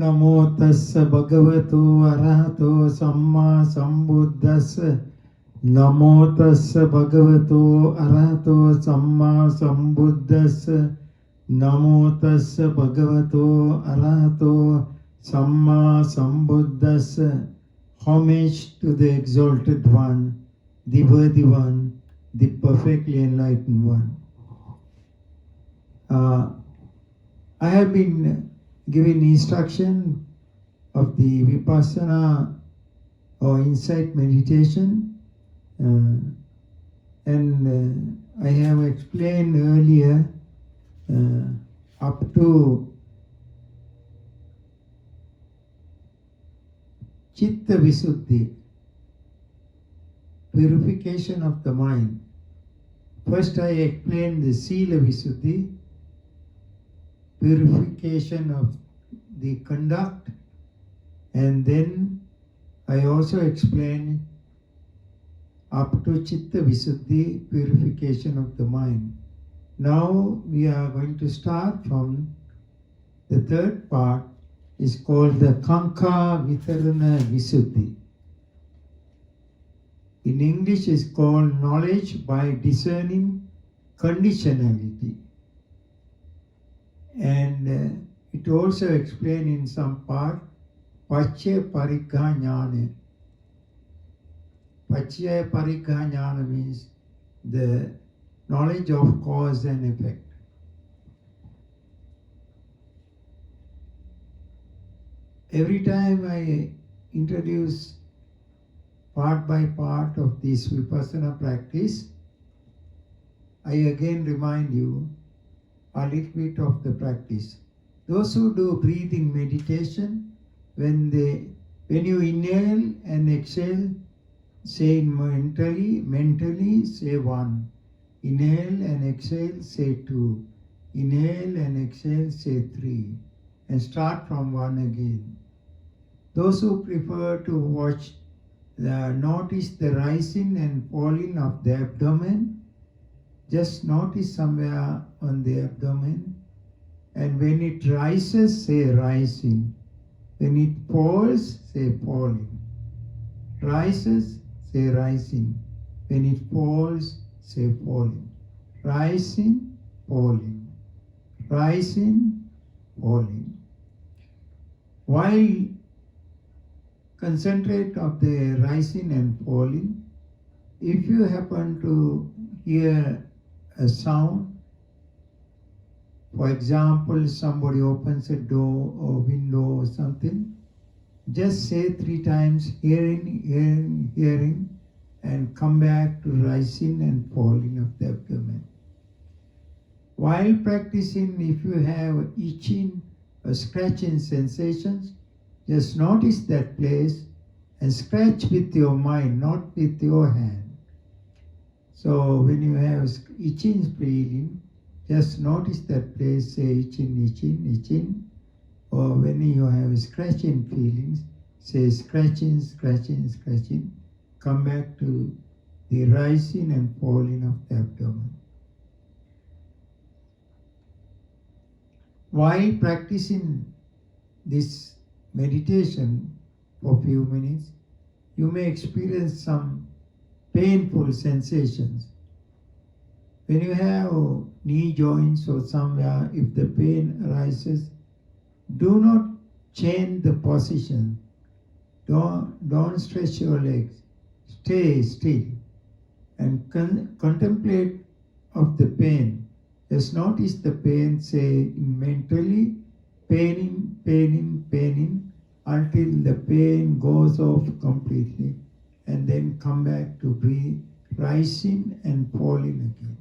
Namo tassa bhagavato arahato samma sambuddhassa. Namo tassa bhagavato arahato samma sambuddhassa. Namo tassa bhagavato arahato samma sambuddhassa. Homage to the exalted one, the worthy one, the perfectly enlightened one. I have been given instruction of the Vipassana or insight meditation, and I have explained earlier up to Chitta Visuddhi, purification of the mind. First I explained the Sila Visuddhi, purification of the conduct, and then I also explained up to Chitta Visuddhi, purification of the mind. Now we are going to start from the third part, is called the Kanka Vitarana Visuddhi. In English is called knowledge by discerning conditionality. And it also explained in some part Pachya Parikha Jnana. Pachya Parikha Jnana means the knowledge of cause and effect. Every time I introduce part by part of this Vipassana practice, I again remind you a little bit of the practice. Those who do breathing meditation, when you inhale and exhale, say mentally say 1. Inhale and exhale, say 2. Inhale and exhale, say 3. And start from 1 again. Those who prefer to notice the rising and falling of the abdomen, just notice somewhere on the abdomen, and when it rises, say rising. When it falls, say falling. Rises, say rising. When it falls, say falling. Rising, falling. Rising, falling. While concentrate of the rising and falling, if you happen to hear a sound, for example, somebody opens a door or window or something, just say 3 times, hearing, hearing, hearing, and come back to rising and falling of the abdomen. While practicing, if you have itching or scratching sensations, just notice that place and scratch with your mind, not with your hand. So when you have itching feeling, just notice that place, say itching, itching, itching. Or when you have scratching feelings, say scratching, scratching, scratching. Come back to the rising and falling of the abdomen. While practicing this meditation for a few minutes, you may experience some painful sensations. When you have knee joints or somewhere, if the pain arises, do not change the position. Don't stretch your legs. Stay still and contemplate of the pain. Just notice the pain, say mentally, paining, paining, paining, until the pain goes off completely, and then come back to breathe, rising and falling again.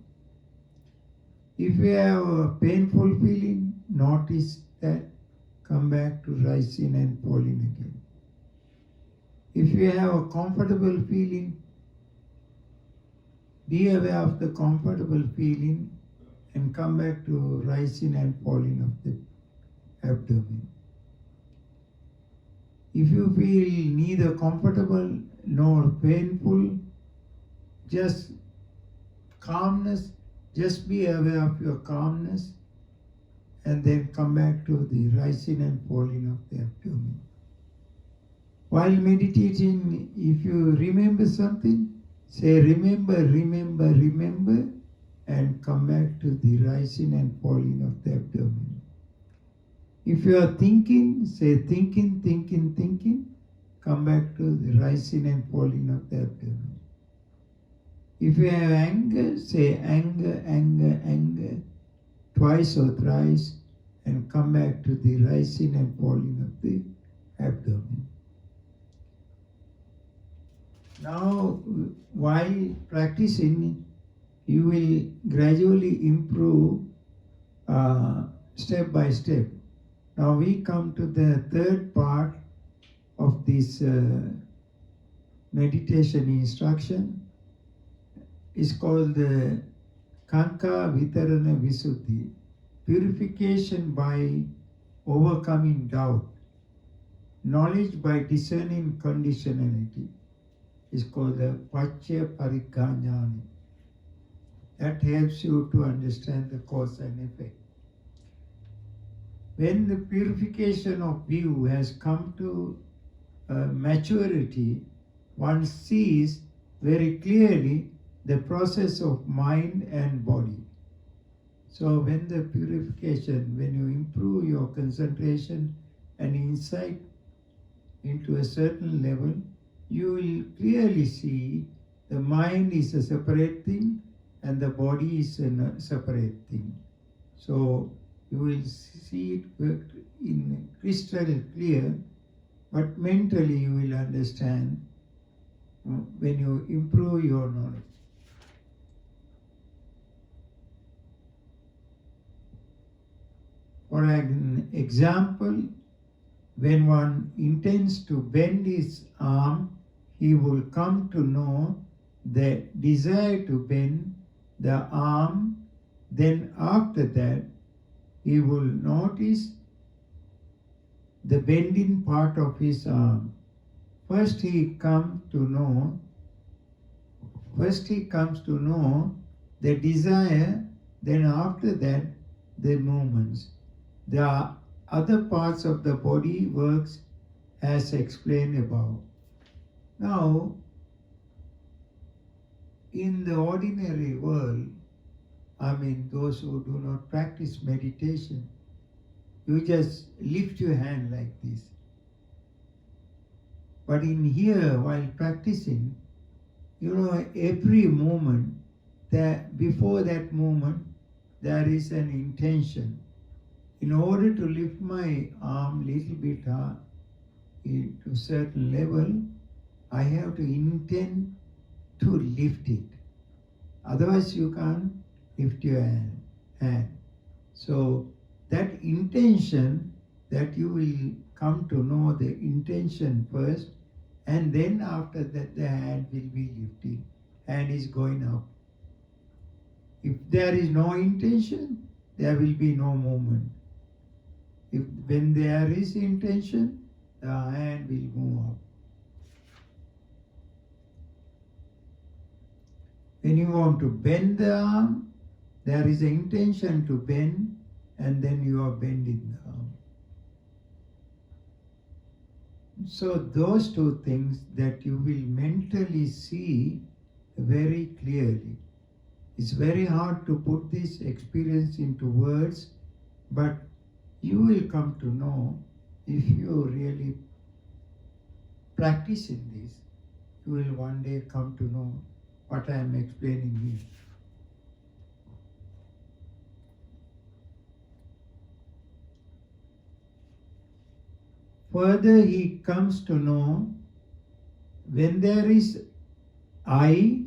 If you have a painful feeling, notice that, come back to rising and falling again. If you have a comfortable feeling, be aware of the comfortable feeling and come back to rising and falling of the abdomen. If you feel neither comfortable nor painful, just calmness, just be aware of your calmness and then come back to the rising and falling of the abdomen. While meditating, if you remember something, say remember, remember, remember, and come back to the rising and falling of the abdomen. If you are thinking, say thinking, thinking, thinking, come back to the rising and falling of the abdomen. If you have anger, say anger, anger, anger, twice or thrice, and come back to the rising and falling of the abdomen. Now, while practicing, you will gradually improve step by step. Now we come to the third part of this meditation instruction. It's called the Kanka Vitarana Visuddhi, purification by overcoming doubt, knowledge by discerning conditionality. Is called the Pachya Parikanyani. That helps you to understand the cause and effect. When the purification of view has come to maturity, one sees very clearly the process of mind and body. So when the purification, when you improve your concentration and insight into a certain level, you will clearly see the mind is a separate thing and the body is a separate thing. So you will see it in crystal clear, but mentally you will understand when you improve your knowledge. For an example, when one intends to bend his arm, he will come to know the desire to bend the arm. Then after that, he will notice the bending part of his arm. First he comes to know the desire, then after that the movements. The other parts of the body works as explained above. Now, in the ordinary world, those who do not practice meditation, you just lift your hand like this. But in here, while practicing, every moment, before that moment, there is an intention. In order to lift my arm little bit to a certain level, I have to intend to lift it. Otherwise you can't lift your hand. So that intention, that you will come to know the intention first, and then after that the hand will be lifting. Hand is going up. If there is no intention, there will be no movement. When there is intention, the hand will move up. When you want to bend the arm, there is an intention to bend, and then you are bending the arm. So those two things that you will mentally see very clearly. It's very hard to put this experience into words, but you will come to know, if you really practice in this, you will one day come to know what I am explaining here. Further, he comes to know when there is I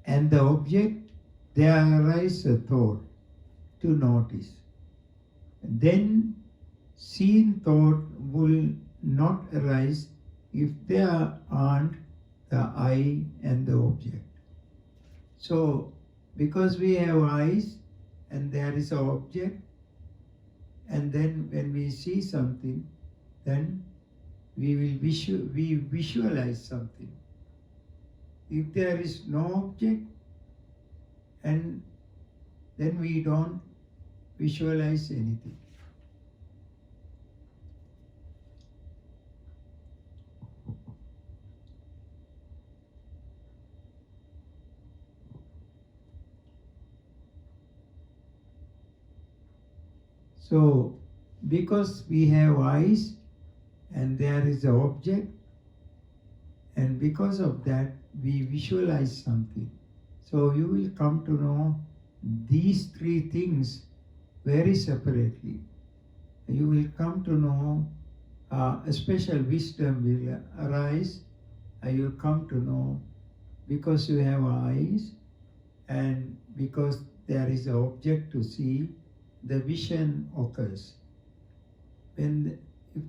and the object, there arises a thought to notice. Then seen thought will not arise if there aren't the I and the object. So, because we have eyes and there is an object, and then when we see something, then we visualize something. If there is no object, and then we don't visualize anything. So, because we have eyes and there is an object, and because of that, we visualize something. So, you will come to know these three things very separately. You will come to know a special wisdom will arise, and you come to know because you have eyes and because there is an object to see, the vision occurs. If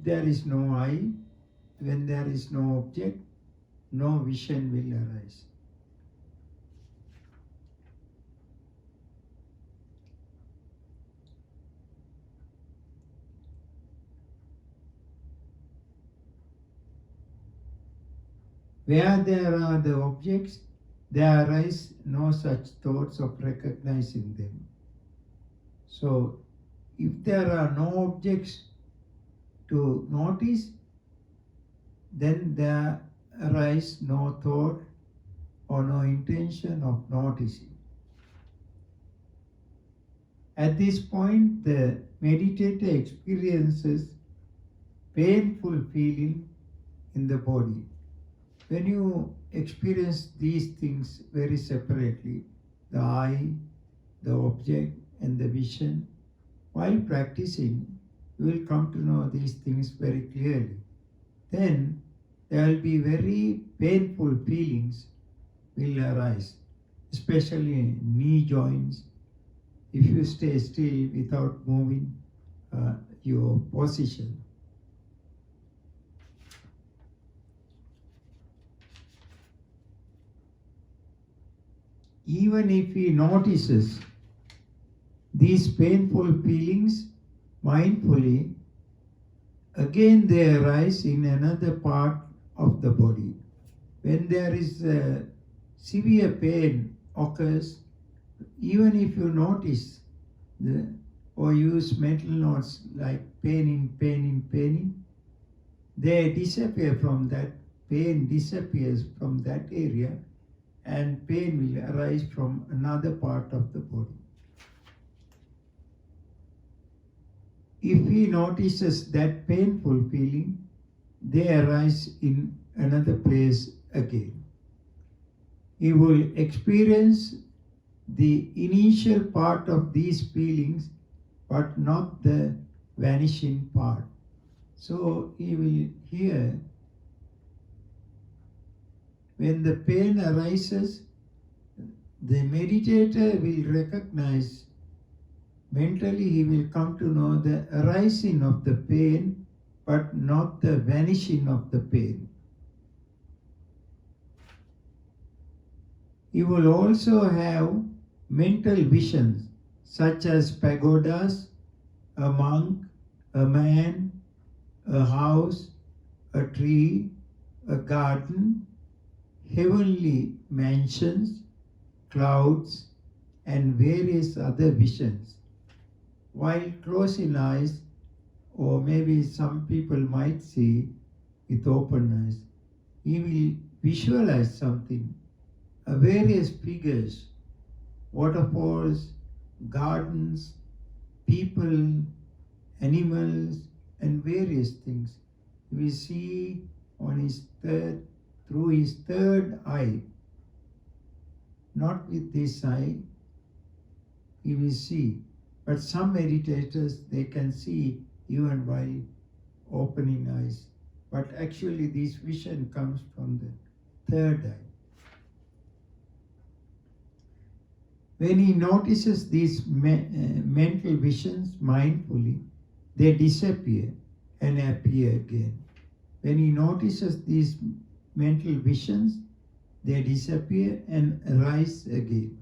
there is no eye, when there is no object, no vision will arise. Where there are the objects, there arise no such thoughts of recognizing them. So, if there are no objects to notice, then there arise no thought or no intention of noticing. At this point, the meditator experiences painful feeling in the body. When you experience these things very separately, the eye, the object, and the vision, while practicing, you will come to know these things very clearly. Then there will be very painful feelings will arise, especially in knee joints. If you stay still without moving your position. Even if he notices these painful feelings mindfully, again they arise in another part of the body. When there is a severe pain occurs, even if you notice or use mental notes like pain, they disappear from that, pain disappears from that area, and pain will arise from another part of the body. If he notices that painful feeling, they arise in another place again. He will experience the initial part of these feelings, but not the vanishing part. So he will hear when the pain arises, the meditator will recognize, mentally he will come to know the arising of the pain, but not the vanishing of the pain. He will also have mental visions such as pagodas, a monk, a man, a house, a tree, a garden, heavenly mansions, clouds, and various other visions. While closing eyes, or maybe some people might see with open eyes, he will visualize something, various figures, waterfalls, gardens, people, animals, and various things. He will see on his through his third eye, not with this eye, he will see. But some meditators, they can see even while opening eyes. But actually this vision comes from the third eye. When he notices these mental visions mindfully, they disappear and appear again. When he notices these mental visions, they disappear and arise again.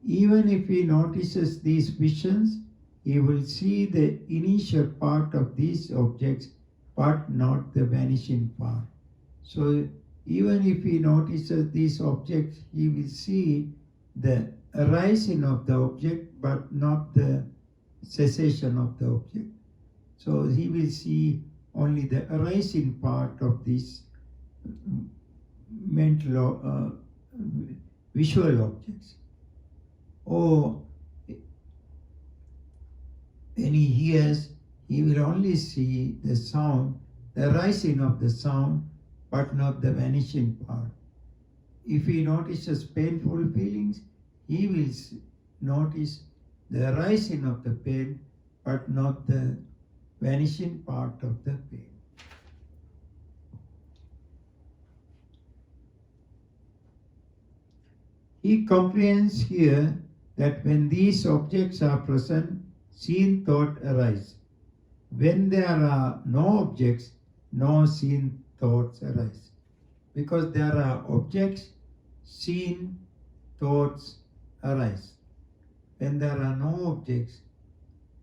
Even if he notices these visions, he will see the initial part of these objects, but not the vanishing part. So even if he notices these objects, he will see the arising of the object, but not the cessation of the object. So he will see only the arising part of these mental visual objects. Or When he hears, he will only see the sound, the rising of the sound, but not the vanishing part. If he notices painful feelings, he will notice the rising of the pain, but not the vanishing part of the pain. He comprehends here that when these objects are present, seen thought arise. When there are no objects, no seen thoughts arise. Because there are objects, seen thoughts arise. When there are no objects,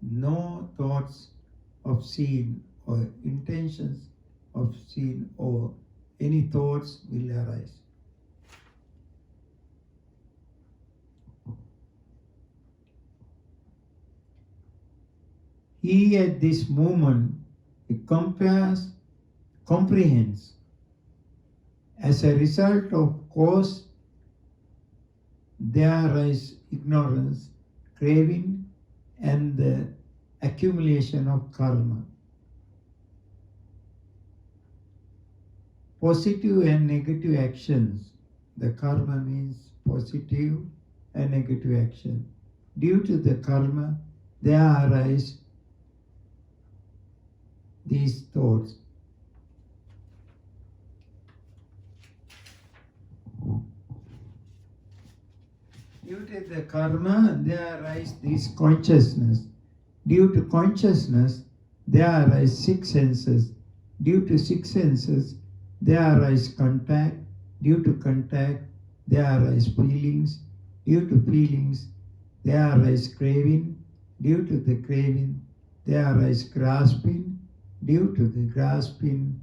no thoughts of seen or intentions of seen or any thoughts will arise. He at this moment comprehends. As a result of cause, there arise ignorance, craving, and the accumulation of karma. Positive and negative actions. The karma means positive and negative action. Due to the karma, there arise these thoughts. Due to the karma, there arise this consciousness. Due to consciousness, there arise six senses. Due to six senses, there arise contact. Due to contact, there arise feelings. Due to feelings, there arise craving. Due to the craving, there arise grasping. Due to the grasping,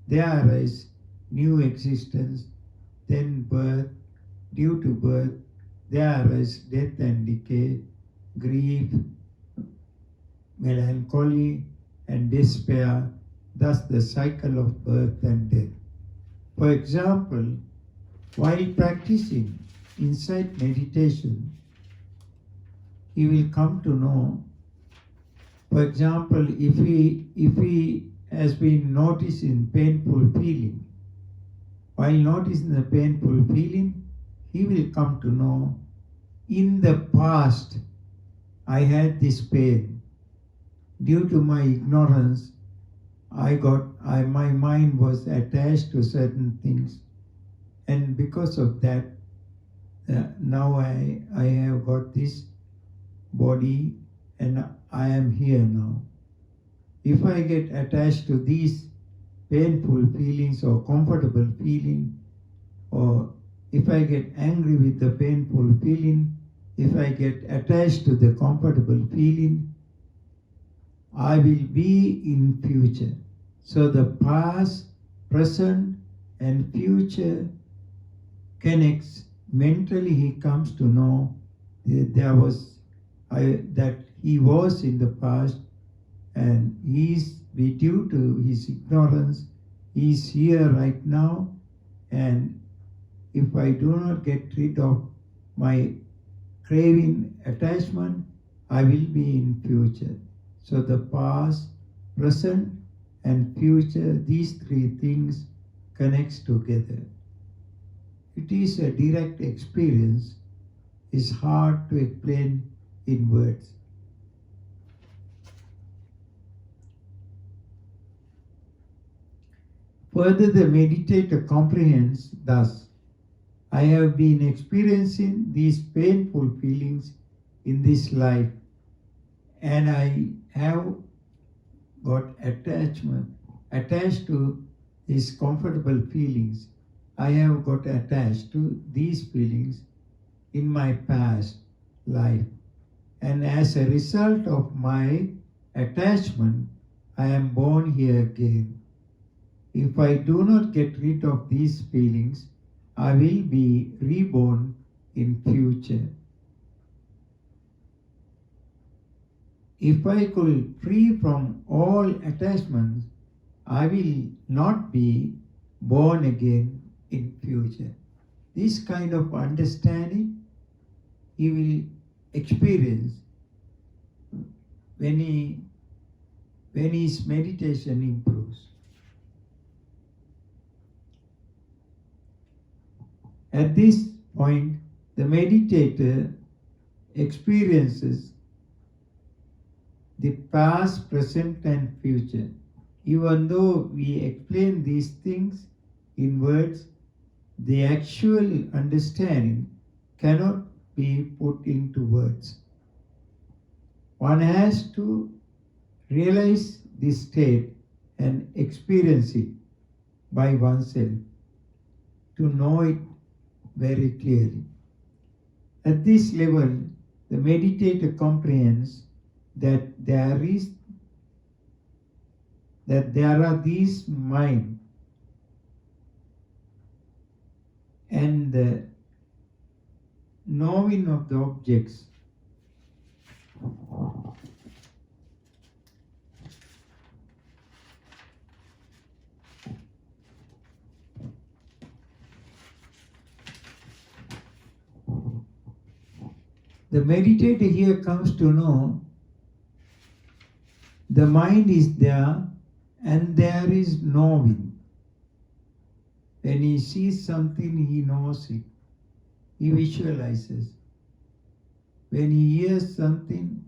there arise new existence, then birth. Due to birth, there arise death and decay, grief, melancholy, and despair, thus the cycle of birth and death. For example, while practicing insight meditation, he will come to know. For example, if he has been noticing painful feeling, while noticing the painful feeling, he will come to know, in the past, I had this pain. Due to my ignorance, my mind was attached to certain things, and because of that, now I have got this body, and I am here now. If I get attached to these painful feelings or comfortable feeling, or if I get angry with the painful feeling, if I get attached to the comfortable feeling, I will be in future. So the past, present, and future connects. Mentally he comes to know that that he was in the past, and due to his ignorance, he is here right now, and if I do not get rid of my craving attachment, I will be in future. So the past, present, and future, these three things connects together. It is a direct experience. It's hard to explain in words. Further, the meditator comprehends thus: I have been experiencing these painful feelings in this life, and I have got attached to these comfortable feelings. I have got attached to these feelings in my past life, and as a result of my attachment, I am born here again. If I do not get rid of these feelings, I will be reborn in future. If I could free from all attachments, I will not be born again in future. This kind of understanding he will experience when his meditation improves. At this point, the meditator experiences the past, present, and future. Even though we explain these things in words, the actual understanding cannot be put into words. One has to realize this state and experience it by oneself to know it very clearly. At this level, the meditator comprehends that there are these mind and the knowing of the objects. The meditator here comes to know the mind is there and there is knowing. When he sees something, he knows it. He visualizes. When he hears something,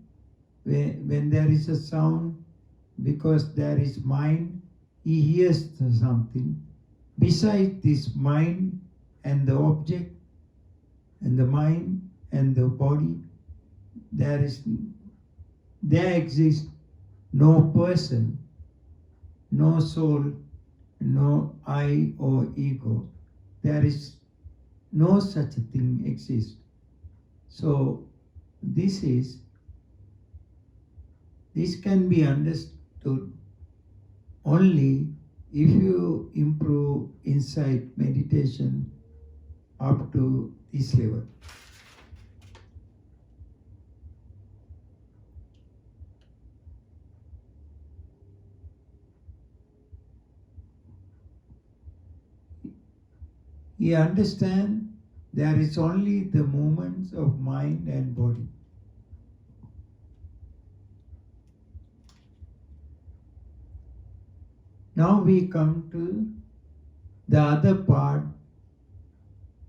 when there is a sound, because there is mind, he hears something. Besides this mind and the object and the mind and the body, there exists no person, no soul, no I or ego. There is no such a thing exists. So this can be understood only if you improve insight meditation up to this level. He understands there is only the movements of mind and body. Now we come to the other part,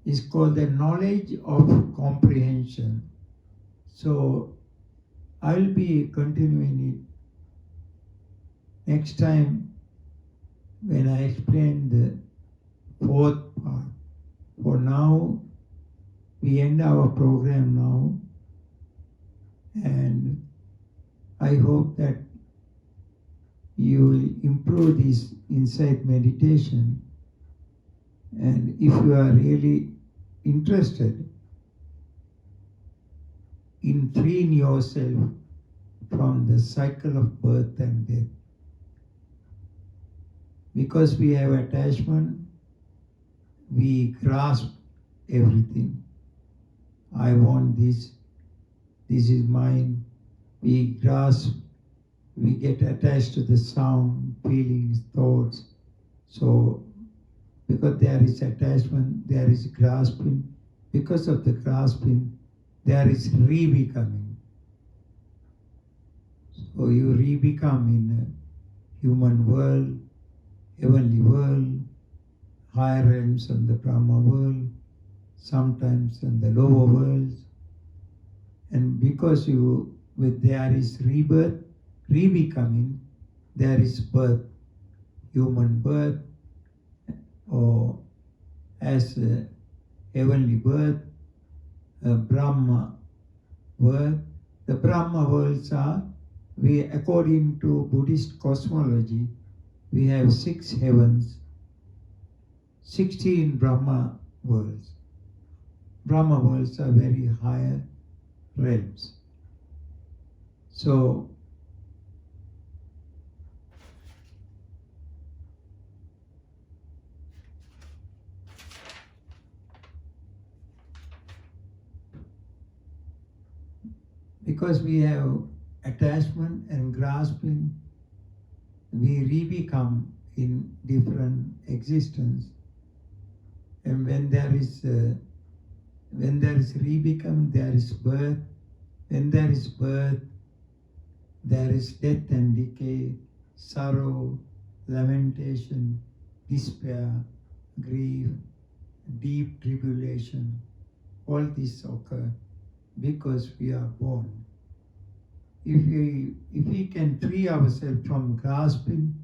is called the knowledge of comprehension. So I'll be continuing it next time when I explain the fourth part. For now, we end our program now, and I hope that you will improve this insight meditation. And if you are really interested in freeing yourself from the cycle of birth and death, because we have attachment, we grasp everything. I want this, this is mine. We grasp, we get attached to the sound, feelings, thoughts. So, because there is attachment, there is grasping. Because of the grasping, there is re-becoming. So you re-become in a human world, heavenly world, higher realms and the Brahma world, sometimes in the lower worlds. And because there is rebirth, re-becoming, there is birth, human birth, or as a heavenly birth, a Brahma birth. The Brahma worlds are, according to Buddhist cosmology, we have 6 heavens, 16 Brahma worlds. Brahma worlds are very higher realms. So, because we have attachment and grasping, we re-become in different existence. And when there is re-become, there is birth. When there is birth, there is death and decay, sorrow, lamentation, despair, grief, deep tribulation. All these occur because we are born. If we can free ourselves from grasping,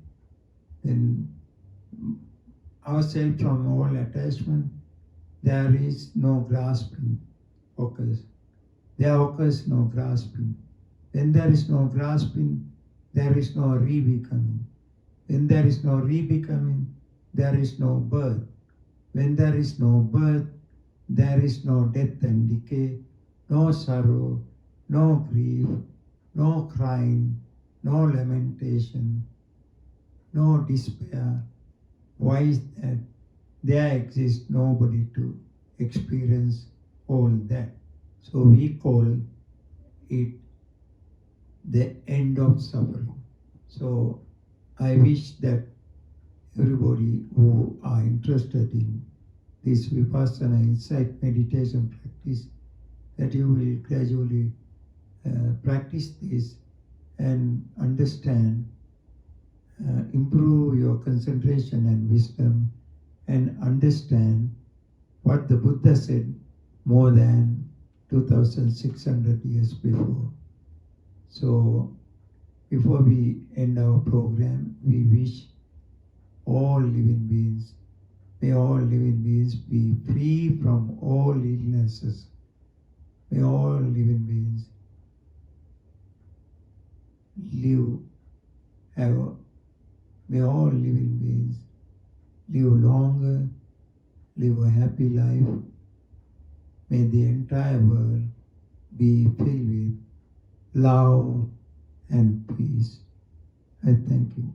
then ourselves from all attachment, there is no grasping occurs. There occurs no grasping. When there is no grasping, there is no re-becoming. When there is no re-becoming, there is no birth. When there is no birth, there is no death and decay, no sorrow, no grief, no crying, no lamentation, no despair. Why is that? There exists nobody to experience all that. So we call it the end of suffering. So I wish that everybody who are interested in this Vipassana insight meditation practice, that you will gradually practice this and understand, improve your concentration and wisdom, and understand what the Buddha said more than 2600 years before. So before we end our program, we wish all living beings, may all living beings be free from all illnesses. May all living beings may all living beings live longer, live a happy life. May the entire world be filled with love and peace. I thank you.